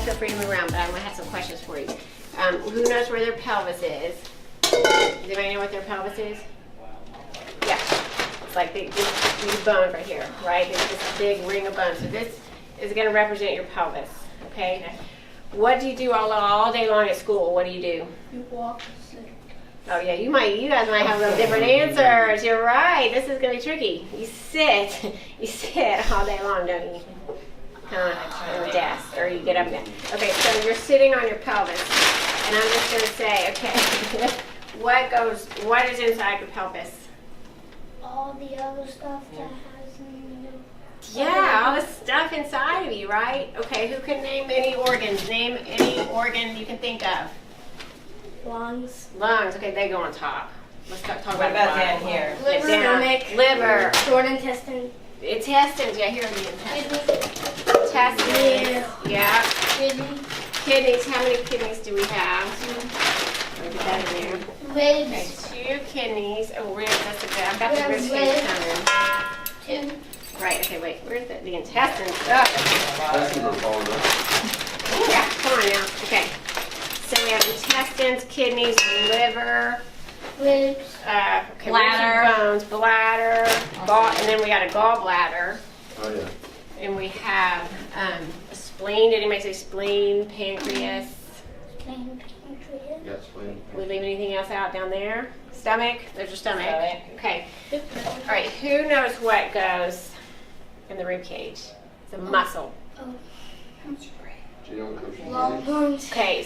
guys feel free to move around, but I'm going to have some questions for you. Who knows where their pelvis is? Does anybody know what their pelvis is? Yeah. It's like these bones right here, right? It's this big ring of bones. So this is going to represent your pelvis, okay? What do you do all day long at school? What do you do? You walk and sit. Oh yeah, you guys might have a little different answers. You're right. This is gonna be tricky. You sit all day long, don't you? On the desk, or you get up there. Okay, so you're sitting on your pelvis, and I'm just gonna say, okay, what is inside your pelvis? All the other stuff that has in the... Yeah, all the stuff inside of you, right? Okay, who can name any organs? Name any organ you can think of. Lungs. Lungs, okay, they go on top. Let's talk about down here? Liver. Stomach. Liver. Short intestine. Intestines, yeah, here are the intestines. Intestines, yeah. Kidney. Kidneys, how many kidneys do we have? Let me get that in there. Ribs. Okay, 2 kidneys. Oh, ribs, that's okay. I've got the ribs coming. 2. Right, okay, wait, where's the intestines? Oh. Intestines are falling up. Yeah, come on now. Okay. So we have intestines, kidneys, liver. Ribs. Okay, Bladder. bones, bladder, and then we got a gallbladder, Oh, yeah. and we have a spleen. Did anybody say spleen, pancreas? Pancreas. Yeah, spleen. We leave anything else out down there? Stomach. There's your stomach. Stomach. Okay. All right. Who knows what goes in the rib cage? It's a muscle. Oh. Do you know what comes Long bones. Okay.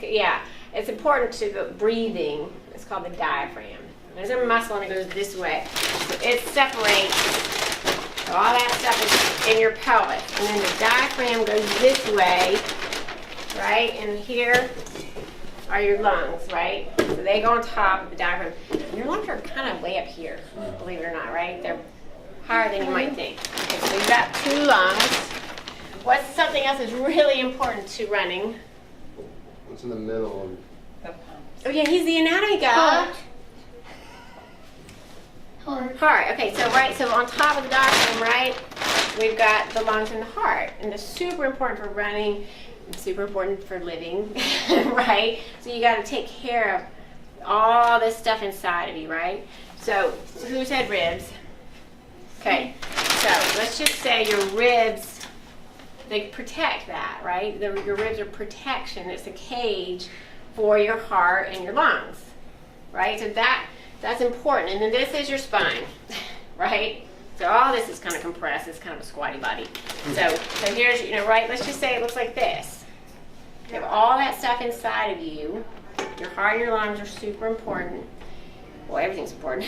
Yeah. It's important to the breathing. It's called the diaphragm. There's a muscle and it goes this way. So it separates. So all that stuff is in your pelvis. And then the diaphragm goes this way, right? And here are your lungs, right? So they go on top of the diaphragm. And your lungs are kind of way up here, believe it or not, right? They're higher than you might think. Okay, so you've got 2 lungs. What's something else that's really important to running? What's in the middle? Oh yeah, he's the anatomy guy. Heart. Okay, so on top of the diaphragm, right, we've got the lungs and the heart. And they're super important for running, and super important for living, right? So you got to take care of all this stuff inside of you, right? So who said ribs? Okay, so let's just say your ribs, they protect that, right? Your ribs are protection. It's a cage for your heart and your lungs, right? So that's important. And then this is your spine, right? So all this is kind of compressed. It's kind of a squatty body. So here's, right? Let's just say it looks like this. You have all that stuff inside of you. Your heart and your lungs are super important. Well, everything's important.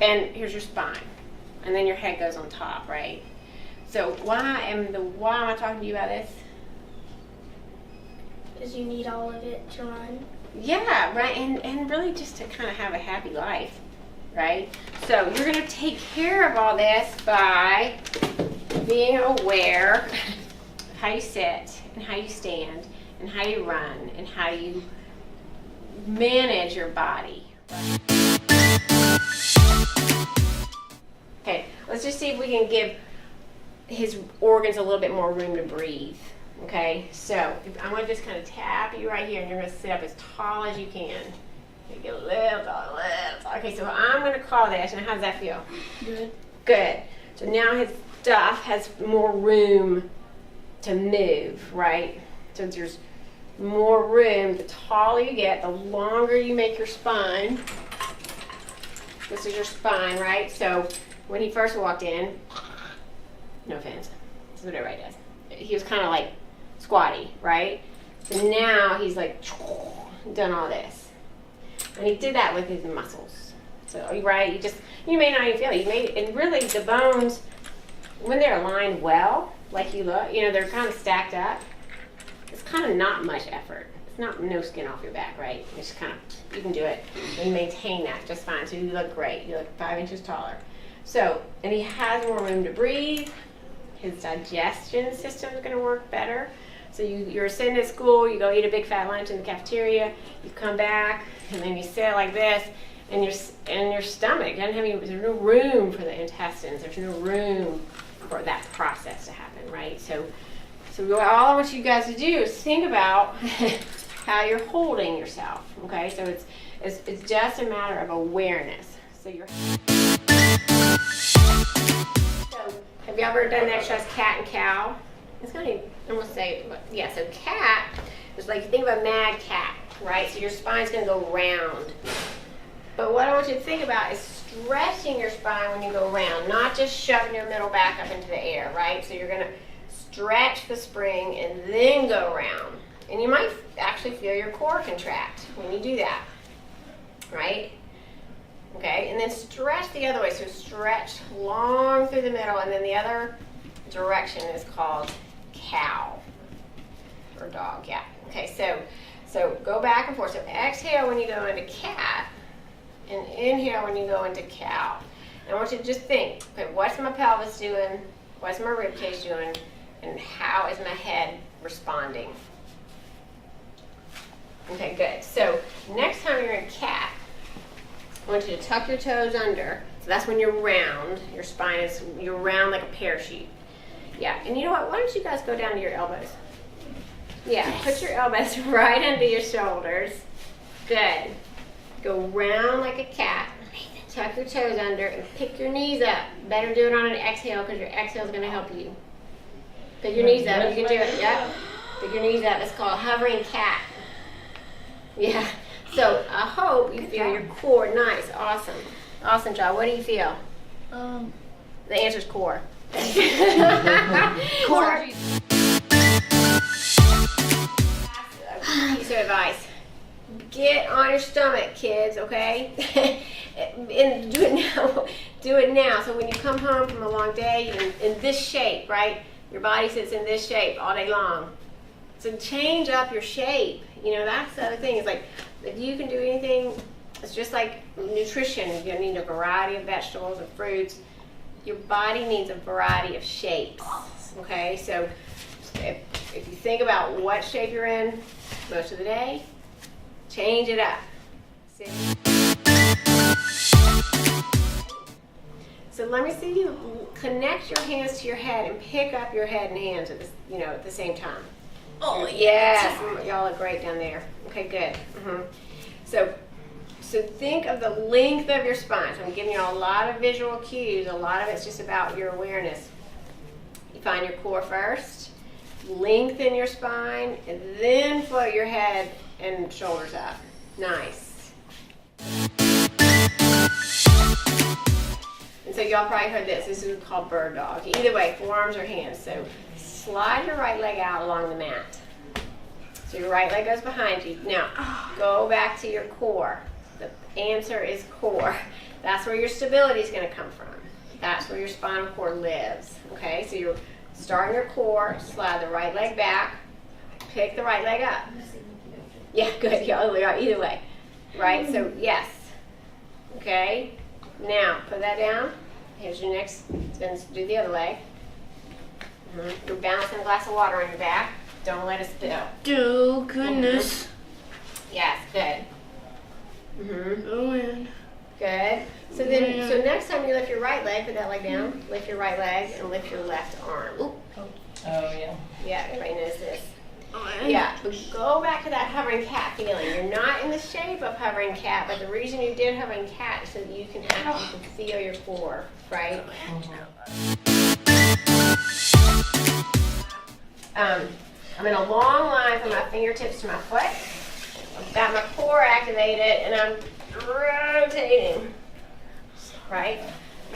And here's your spine. And then your head goes on top, right? So why am I talking to you about this? Because you need all of it to run. Yeah, right, and really just to kind of have a happy life, right? So you're going to take care of all this by being aware of how you sit and how you stand and how you run and how you manage your body. Okay, let's just see if we can give his organs a little bit more room to breathe. Okay, so I'm going to just kind of tap you right here, and you're going to sit up as tall as you can. Make it a little tall, Okay, so I'm going to call this, and how does that feel? Good. Good. So now his stuff has more room to move, right? So there's more room. The taller you get, the longer you make your spine. This is your spine, right? So when he first walked in, no offense, this is what everybody does. He was kind of like squatty, right? So now he's like done all this, and he did that with his muscles. So right, you may not even feel it. And really the bones, when they're aligned well, like you look, they're kind of stacked up. It's kind of not much effort. It's not no skin off your back, right? It's kind of, you can do it and maintain that just fine. So you look great. You look 5 inches taller. So, and he has more room to breathe. His digestion system is going to work better. So you're sitting at school, you go eat a big fat lunch in the cafeteria, you come back, and then you sit like this, and your stomach doesn't have there's no room for the intestines. There's no room for that process to happen, right? So So all I want you guys to do is think about how you're holding yourself. Okay, so it's just a matter of awareness. So have you ever done the exercise cat and cow? It's gonna, I'm gonna say, yeah. So cat is like, think of a mad cat, right? So your spine's gonna go round. But what I want you to think about is stretching your spine when you go round, not just shoving your middle back up into the air, right? So you're gonna stretch the spring and then go around. And you might actually feel your core contract when you do that, right? Okay, and then stretch the other way. So stretch long through the middle, and then the other direction is called cow or dog, yeah. Okay, so go back and forth. So exhale when you go into cat, and inhale when you go into cow. And I want you to just think, okay, what's my pelvis doing? What's my rib cage doing? And how is my head responding? Okay, good. So next time you're in cat, I want you to tuck your toes under. So that's when you're round. Your spine is, you're round like a parachute. Yeah, and you know what? Why don't you guys go down to your elbows? Yeah, put your elbows right under your shoulders. Good. Go round like a cat. Tuck your toes under and pick your knees up. Better do it on an exhale because your exhale is going to help you. Pick your knees up. You can do it. Yep. Pick your knees up. It's called hovering cat. Yeah. So I hope you feel your core nice. Awesome. Awesome job. What do you feel? The answer is core. Core. Piece of advice. Get on your stomach, kids, okay? And do it now. Do it now. So when you come home from a long day, you're in this shape, right? Your body sits in this shape all day long. So change up your shape. You know, that's the other thing. It's like, if you can do anything, it's just like nutrition. You need a variety of vegetables and fruits. Your body needs a variety of shapes. Okay, so if you think about what shape you're in most of the day, change it up. See? So let me see you connect your hands to your head and pick up your head and hands at the same time. Oh yes, y'all look great down there. Okay, good. So think of the length of your spine. So I'm giving you a lot of visual cues. A lot of it's just about your awareness. You find your core first, lengthen your spine, and then float your head and shoulders up. Nice. And so y'all probably heard this. This is called bird dog. Either way, forearms or hands. So slide your right leg out along the mat. So your right leg goes behind you. Now, go back to your core. The answer is core. That's where your stability is going to come from. That's where your spinal cord lives. Okay, so you're starting your core, slide the right leg back, pick the right leg up. Yeah, good. Yeah, either way. Right, so yes. Okay, now put that down. Here's your next, then do the other leg. You're balancing a glass of water on your back. Don't let it spill. Oh, goodness. Yes, good. Oh, man. Good. So then, so next time you lift your right leg, put that leg down. Lift your right leg and lift your left arm. Oh, yeah. Yeah, everybody knows this. Oh, Yeah, but go back to that hovering cat feeling. You're not in the shape of hovering cat, but the reason you did hovering cat is so that you can feel your core, right? I'm in a long line from my fingertips to my foot. I've got my core activated and I'm rotating, right?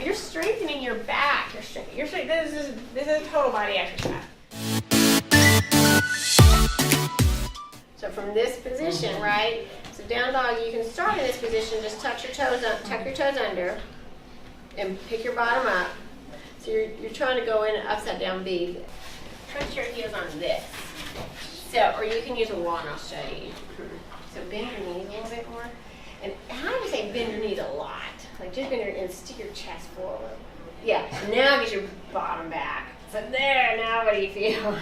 You're strengthening your back. This is a total body exercise. So from this position, right? So down dog, you can start in this position. Just tuck your toes under, and pick your bottom up. So you're trying to go in an upside down V. Press your heels on this. So, or you can use a wall, and I'll show you. So bend your knees a little bit more. And how do you say bend your knees a lot? Like just bend your and stick your chest forward. Yeah. Now get your bottom back. So there. Now what do you feel?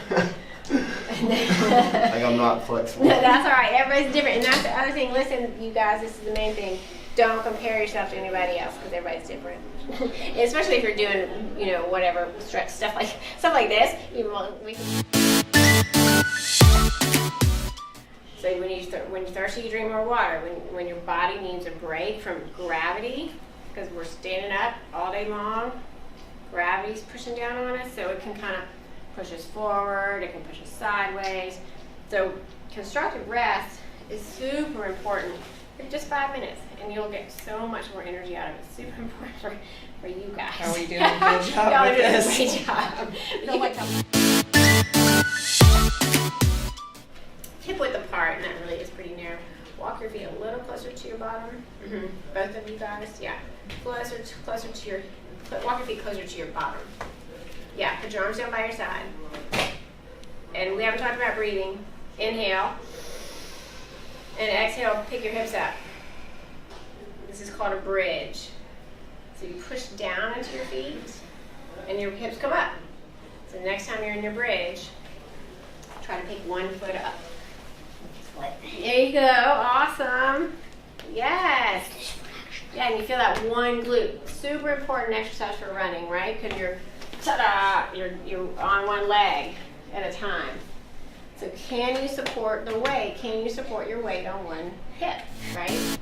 Like I'm not flexible. No, that's all right. Everybody's different, and that's the other thing. Listen, you guys, this is the main thing. Don't compare yourself to anybody else because everybody's different. And especially if you're doing, whatever stretch stuff like this. Even we. So when you're thirsty, you drink more water. When your body needs a break from gravity, because we're standing up all day long, gravity's pushing down on us, so it can kind of push us forward, it can push us sideways. So constructive rest is super important for just 5 minutes, and you'll get so much more energy out of it. It's super important for you guys. Are we doing a good job Y'all are with doing this? a great job. You can hip width apart, and that really is pretty narrow. Walk your feet a little closer to your bottom. Both of you guys, yeah. Closer to your, walk your feet closer to your bottom. Yeah, put your arms down by your side. And we haven't talked about breathing. Inhale. And exhale, pick your hips up. This is called a bridge. So you push down into your feet, and your hips come up. So next time you're in your bridge, try to pick one foot up. There you go, awesome. Yes. Yeah, and you feel that one glute. Super important exercise for running, right? Because you're on one leg at a time. So can you support the weight? Can you support your weight on one hip, right?